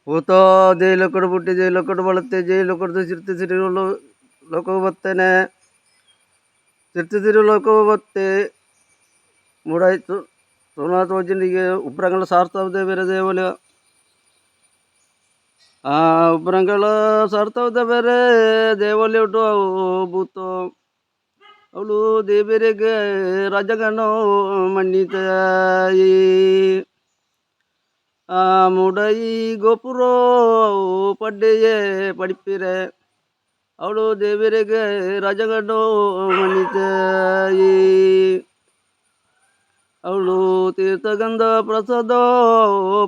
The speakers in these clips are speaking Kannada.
ಭೂತೋ ಜೈ ಲೊಕಡು ಬುಟ್ಟಿ ಜೈ ಲೊಕಡು ಬಳತ್ತೆ ಜೈ ಲೊಕಡು ಸಿರ್ತಿ ಸಿರಿಗಳು ಲೋಕವು ಬತ್ತೇನೆ ಸಿರ್ತಿ ಸಿರಿ ಲೋಕವು ಬತ್ತೆ ಮೂಡಾಯ್ತು ಸೋಮನಾಥ ವಜ್ಜನಿಗೆ ಉಬ್ರಂಗಳ ಸಾರ್ತವದೆ ಬೇರೆ ದೇವಲ ಉಬ್ರಂಗಳ ಸಾರ್ತವದೆ ಬೇರೆ ದೇವಲಿ ಉಂಟು ಅವು ಭೂತೋ ಅವಳು ದೇವರಿಗೆ ರಾಜಗಣೋ ಮಣ್ಣಿತಾಯಿ ಮುಡೈ ಗೋಪುರ ಪಡ್ಡೆಯೇ ಪಡಿಪಿರೆ ಅವಳು ದೇವರಿಗೆ ರಾಜಗಣ್ಣು ಮಣಿತಾಯಿ ಅವಳು ತೀರ್ಥಗಂಧ ಪ್ರಸಾದ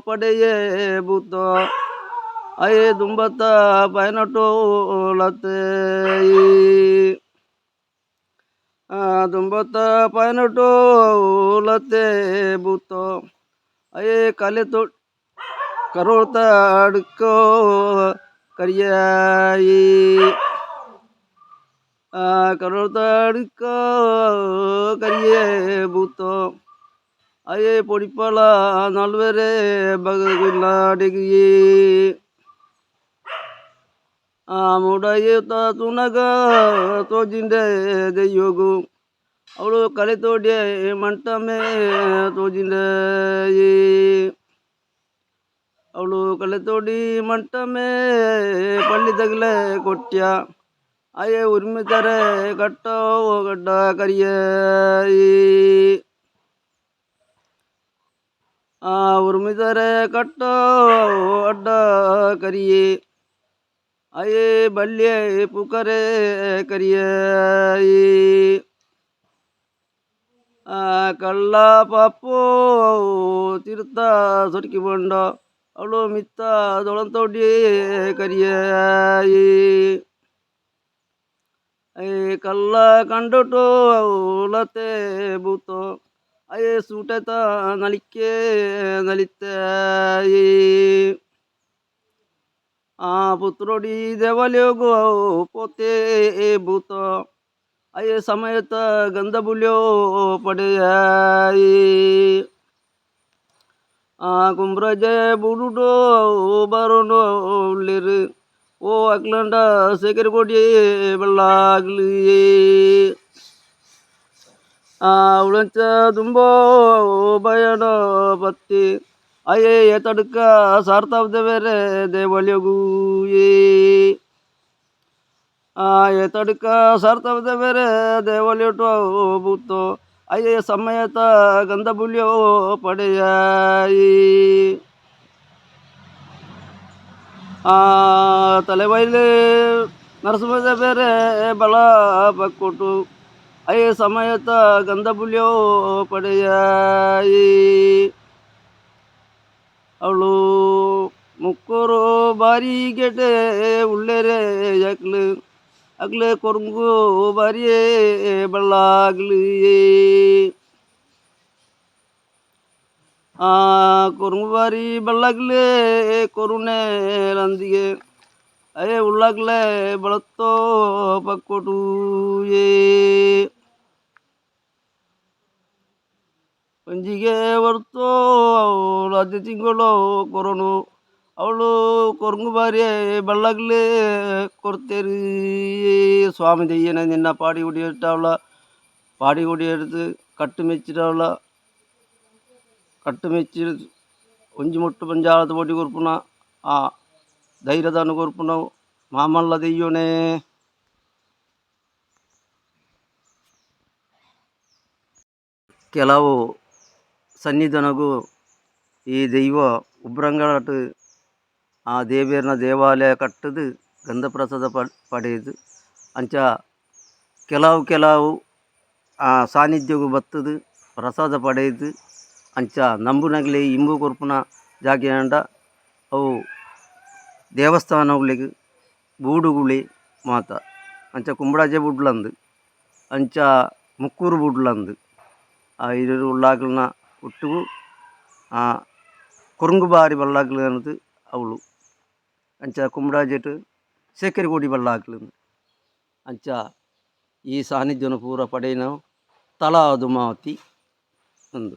ಪಡೆಯೇ ಭೂತ ಅಯೇ ದುಂಬತ್ತ ಪೈನಟೋ ಲತ್ತೇಯಿ ದುಂಬತ್ತ ಪೈನಟೋ ಲತ್ತೆ ಭೂತ ಅಯೇ ಕಾಲೆ ತೋ ಕರೋಳ್ತ ಅಡ್ಕೋ ಕರಿಯಾಯಿ ಕರೋಳ್ತ ಅಡ್ಕೋ ಕರಿಯೇ ಭೂತ ಅಯ್ಯೇ ಪೊಡಿಪಾಲ ನಲ್ವೇರೆ ಬಗಲಾಡಿಗಿ ಮುಡಾಯಿತ ತುನಗ ತೋಜಿಂಡೆ ದೆಯ್ಯೋಗು ಅವಳು ಕಲೆ ತೋಡೆ ಮಂಟಮೇ ತೋಜಿಂಡೆ ಅವಳು ಕಲೆ ತೋಡಿ ಮಂಟಮೇ ಪಳ್ಳಿ ತಗಲೆ ಕೊಟ್ಯ ಅಯ್ಯೇ ಉರ್ಮಿತಾರೆ ಕಟ್ಟ ಗಡ್ಡ ಕರಿಯ ಉರ್ಮಿತಾರೆ ಕಟ್ಟ ಅಡ್ಡ ಕರಿಯೇ ಅಯ್ಯೇ ಬಲ್ಯೆ ಪುಕರೆ ಕರಿಯ ಕಳ್ಳ ಪಾಪೋ ತೀರ್ಥ ಸೊಟಕಿ ಬಂಡ ಅವಳು ಮಿತ್ತ ದೊಳಂತೊಡ್ಡಿ ಕರಿಯ ಕಲ್ಲ ಕಂಡುಟು ಅವಲತೆ ಭೂತೋ ಅಯ್ಯೇ ಸೂಟತ ನಲಿಕೆ ನಲಿತಾಯಿ ಪುತ್ರೋಡಿ ದೇವಾಲಯೋಗು ಪೋತೆ ಭೂತ ಅಯ್ಯೇ ಸಮಯತ ಗಂಧ ಬುಲ್ಯೋ ಪಡೆಯಾಯಿ ಕುಂಬ್ರಜೆ ಬುಡುಡೋ ಬರೋನು ಉಳ್ಳಿರು ಓ ಅಕ್ಲಂಡ ಸೇಕರಿ ಕೊಡಿ ಬೆಳ್ಳಾಗ್ಲಿ ಉಳಂಚ ತುಂಬೋ ಬಯಣ ಪತ್ತಿ ಅಯ್ಯೇ ತಡ್ಕ ಸಾರ್ತಾವ್ದೆ ಬೇರೆ ದೇವಲಿಯಗೂ ತಡ್ಕ ಸಾರ್ತಾವ್ದೆ ಬೇರೆ ದೇವಲಿಯಟು ಭೂತೋ ಅಯ್ಯೇ ಸಮಯತ ಗಂಧ ಬುಲ್ಯೋ ಪಡೆಯಾಯಿ ತಲೆಬೈಲೆ ನರಸಿಂಹದ ಬೇರೆ ಬಲ ಬಕ್ಕೊಟ್ಟು ಅಯ್ಯೇ ಸಮಯತ ಗಂಧ ಬುಲ್ಯೋ ಪಡೆಯಾಯಿ ಅವಳು ಮುಕ್ಕೂರು ಬಾರಿ ಗೆಟೆ ಉಳ್ಳೆರೆ ಯಾಕ್ಲು ಅಗ್ಲೆ ಕೊರಂಗು ಬಾರಿಯೇ ಬಳ್ಳಾಗ್ಲಿ ಕೊರಂಗು ಬಾರಿ ಬಳ್ಳಾಗ್ಲೆ ಕೊರುಣೆ ನಂದಿಗೆ ಅಯ್ಯೇ ಉಳ್ಳಾಗ್ಲೆ ಬಳತ್ತೋ ಪಕ್ಕೊಟು ಪಂಜಿಗೆ ಬರ್ತೋ ರಾಜ್ಯ ತಿಂಗಳು ಕೊರೋನು ಅವಳು ಕೊರಂಗು ಬಾರಿ ಬಳ್ಳಾಗ್ಲೆ ಕೊಡ್ತೇರಿ ಸ್ವಾಮಿ ದೆಯ್ಯನ ನಿನ್ನ ಪಾಡಿ ಹೊಡಿಯಿಟ್ಟವಳ പാടി കൂടിയെടുത്ത് കട്ടുമെച്ചിട്ടുള്ള കട്ടുമെച്ചി ಒಂಜಿ ಪಂಜಾಳದ ಬೊಡಿ ಕೊರ್ಪುನ ಆ ಧೈರ್ಯದಾನ ಕೊರ್ಪುನ ಮಾಮಲ್ಲ ದೆಯ್ಯೋನೇ. ಕೆಲವು ಸನ್ನಿಧಾನಗೂ ಈ ದೈವ ಉಬ್ರಂಗಳಾಟ ಆ ದೇವೇರನ ದೇವಾಲಯ ಕಟ್ಟದು ಗಂಧಪ್ರಸಾದ ಪಡೆಯುದು ಅಂಚ ಕೆಲವು ಸಾನ್ನಿಧ್ಯಗೂ ಬತ್ತದು ಪ್ರಸಾದ ಪಡೆಯುದು ಅಂಚ ನಂಬುನಗ್ಲೆ ಇಂಬು ಕೊರ್ಪುನ ಜಾಗೆಂಡ ಅವು ದೇವಸ್ಥಾನಗಳಿಗೆ ಬೂಡುಗುಳಿ ಮಾತ ಅಂಚ ಕುಂಬಳಾಜೆ ಬುಡ್ಲಂದು ಅಂಚ ಮುಕ್ಕೂರು ಬುಡ್ಲಂದು ಆ ಇರು ಉಳ್ಳಾಗಲನ ಒಟ್ಟಿಗೂ ಕೊರಂಗು ಬಾರಿ ಬಲ್ಲಾಗ್ಲು ಅನ್ನೋದು ಅವಳು ಅಂಚ ಕುಂಬಳಾಜೆಟ್ ಸೇಕರಿಗೋಡಿ ಬಲ್ಲಾಗ್ಲು ಅಂಚ ಈ ಸಾನ್ನಿಧ್ಯನ ಪೂರ ಪಡೆಯನ ತಲಾ ದುಮಾವತಿ ಒಂದು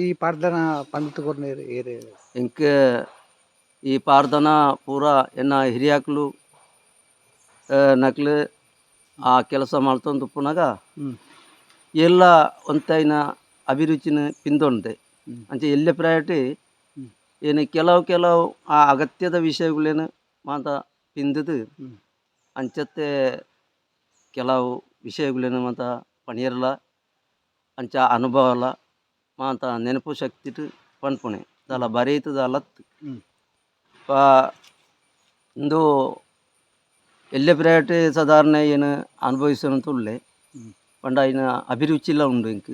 ಈ ಪಾಡ್ದನ ಪಂತ್ ಕೊರ್ನೇರು ಇಂಕ ಈ ಪಾರ್ದನ ಪೂರ ಎನ್ನ ಹಿರಿಯಾಕ್ಲು ನಕ್ಲು ಆ ಕೆಲಸ ಮಾಡ್ತೊಂದು ಪುನಗ ಎಲ್ಲ ಒಂತೈನ ಅಭಿರುಚಿನ ಪಿಂದೊಂಡೆ ಅಂಚೆ ಎಲ್ಲೆ ಪ್ರಯಾಟಿ ಏನು ಕೆಲವು ಆ ಅಗತ್ಯದ ವಿಷಯಗಳೇನು ಮಾತ ಪಿಂದದು ಅಂಚತ್ತೆ ಕೆಲವು ವಿಷಯಗಳೇನು ಮಾತ ಪಣಿಯರ್ಲ ಅಂಚ ಅನುಭವಲ ಮಾತ ನೆನಪು ಶಕ್ತಿಟು ಪನ್ಪುಣೆ ದಾಲ ಬರೆಯುತ್ತದೆ ಅಲತ್ತು ಇಂದು ಎಲ್ಲೆ ಪ್ರಯಾಟಿ ಸಾಧಾರಣ ಏನು ಅನುಭವಿಸೋಂತುಳ್ಳೆ ಪಂಡ ಐನ ಅಭಿರುಚಿಲ್ಲ ಉಂಡು ಇಂಕ್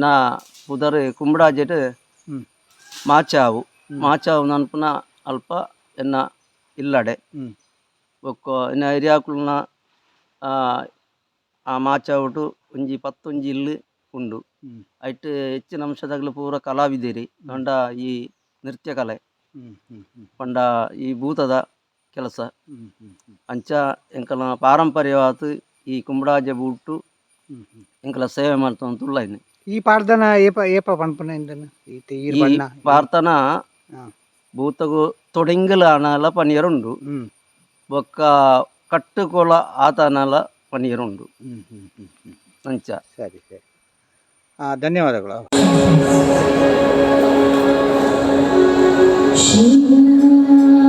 ನಾ ಪುದರ್ ಕುಂಬಡಾಜೆಟ್ ಮಾಚಾವು ನನ್ಪುನ ಅಲ್ಪ ಎನ್ನ ಇಲ್ಲಡೆ ಬೊಕ್ಕ ಎನ್ನ ಹಿರಿಯಾಕುಲ್ನ ಆ ಮಾಚಾವುಟು ಒಂಜಿ 11 ಇಲ್ಲು ಉಂಡು ಐಟ್ ಹೆಚ್ಚಿನ ಅಂಶದಾಗಲು ಪೂರ ಕಲಾವಿದೆರಿ ಪಂಡ ಈ ನೃತ್ಯ ಕಲೆ ಪಂಡ ಈ ಭೂತದ ಕೆಲಸ ಅಂಚ ಎಂಕಲ ಪಾರಂಪರ್ಯವಾದ ಈ ಕುಂಬಡಾಜೆ ಬೂಟು ಎಂಕಲ ಸೇವೆ ಮಾಡ್ತಂತುಳ್ಳಾಯ್ನೆ ಈ ಪಾರ್ದನ ಏಪ ಪನ್ಪುನ ಈ ಪಾರ್ತನ ಭೂತಗು ತೊಡೆಂಗಲ ಅನಲ ಪನಿಯರುಂಡು ಬೊಕ್ಕ ಕಟ್ಟುಕೊಲ ಆತನಲ ಪನಿಯರುಂಡು ಅಂಚ ಸರಿ ಸರಿ ಧನ್ಯವಾದಗಳು. ಶಿವ